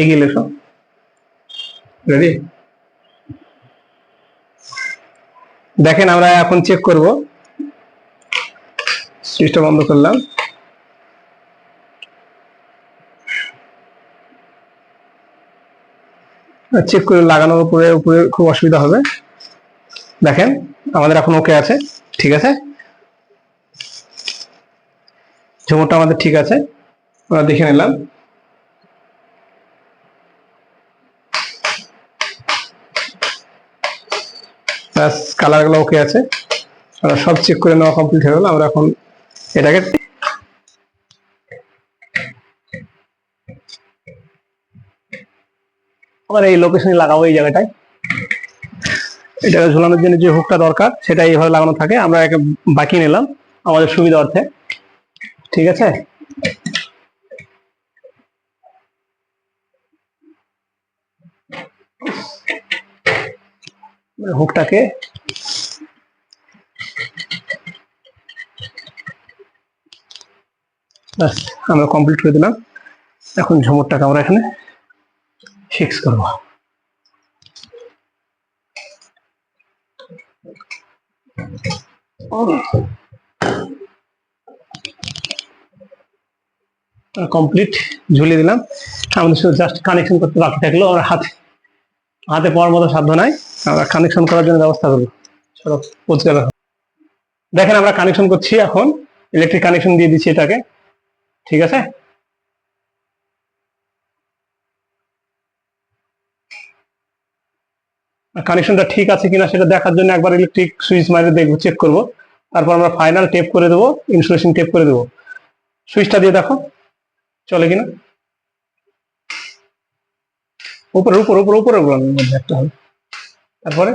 এগিয়ে এসো, রেডি। দেখেন আমরা এখন চেক করব, সুইচটা বন্ধ করলাম। চেক করে লাগানোর উপরে উপরে খুব অসুবিধা হবে। দেখেন আমাদের এখন ওকে আছে, ঠিক আছে, ঝুমুরটা আমাদের ঠিক আছে, আমরা দেখে নিলাম। কালার গুলো ওকে আছে, আমরা সব চেক করে নেওয়া কমপ্লিট হয়ে গেল। আমরা এখন এটাকে আমরা এই লোকেশনে লাগাবো, এই জায়গাটায়। এটা ঝুলানোর জন্য যে হুকটা দরকার সেটা এইভাবে লাগানো থাকে, আমরা একে বাকি নিলাম আমাদের সুবিধা অর্থে, ঠিক আছে। হুকটাকে আমরা কমপ্লিট করে দিলাম। এখন ঝুমুরটাকে আমরা এখানে ফিক্স করবো। কমপ্লিট ঝুলিয়ে দিলাম। আমাদের শুধু জাস্ট কানেকশন করতে বাকি থাকলো। আমরা হাতে পাওয়ার মতো সাধ্য নাই, আমরা কানেকশন করার জন্য ব্যবস্থা করবো। দেখেন আমরা কানেকশন করছি, এখন ইলেকট্রিক কানেকশন দিয়ে দিচ্ছি এটাকে, ঠিক আছে। কানেকশনটা ঠিক আছে কিনা সেটা দেখার জন্য একবার ইলেকট্রিক সুইচ মারে দেখবো, চেক করবো। তারপর আমরা ফাইনাল টেপ করে দেবো, ইনসুলেশন টেপ করে দেবো। সুইচটা দিয়ে দেখো চলে কিনা। উপরে উপরে উপরে উপরে মধ্যে একটা হবে, তারপরে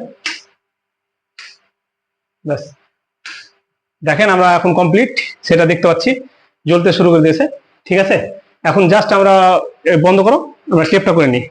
ব্যাস। দেখেন আমরা এখন কমপ্লিট, সেটা দেখতে পাচ্ছি জ্বলতে শুরু করে দিয়েছে, ঠিক আছে। এখন জাস্ট আমরা বন্ধ করো, আমরা টেপটা করে নিই।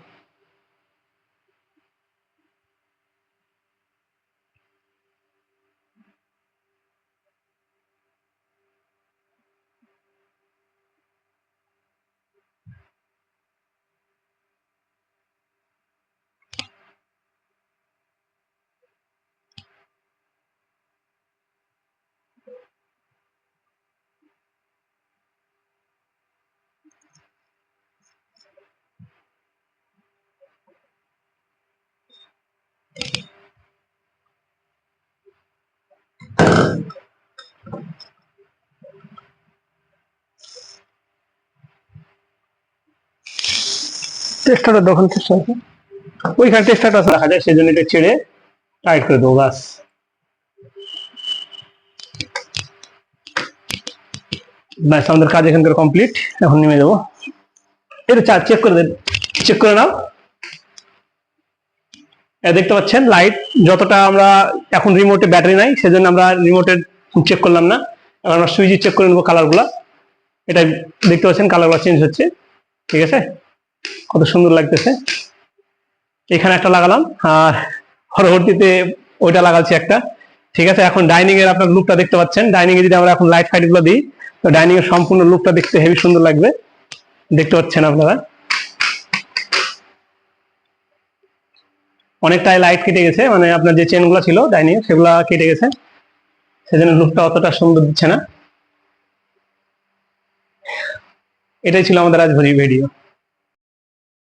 টেস্টারটা দোকান চেষ্টা আছে, ওইখানে টেস্টারটা দেখা যায়, সেই জন্য এটা ছেড়ে টাইট করে দেবো, ব্যাস। ব্যাস আমাদের কাজ এখানকার কমপ্লিট। এখন নেমে যাবো, এটা চেক করে দেন, চেক করে নাও। দেখতে পাচ্ছেন লাইট যতটা, আমরা এখন রিমোটে ব্যাটারি নাই সেজন্য আমরা রিমোটের চেক করলাম না, এবার আমরা সুইচে চেক করে নেবো কালারগুলা। এটা দেখতে পাচ্ছেন কালারগুলো চেঞ্জ হচ্ছে, ঠিক আছে, কত সুন্দর লাগতেছে। এখানে একটা লাগালাম আর পরবর্তীতে ওইটা লাগাচ্ছি একটা, ঠিক আছে। এখন ডাইনিং এর আপনার লুকটা দেখতে পাচ্ছেন, ডাইনিং এ যদি আমরা এখন লাইট ফাইট গুলো দিই তো ডাইনিং এর সম্পূর্ণ লুকটা দেখতে হেভি সুন্দর লাগবে, দেখতে পাচ্ছেন আপনারা। অনেকটাই লাইট কেটে গেছে, মানে আপনার যে চেন গুলো ছিল ডাইনিং সেগুলা কেটে গেছে, সেজন্য লুকটা অতটা সুন্দর দিচ্ছে না। এটাই ছিল আমাদের আজ ভিডিও।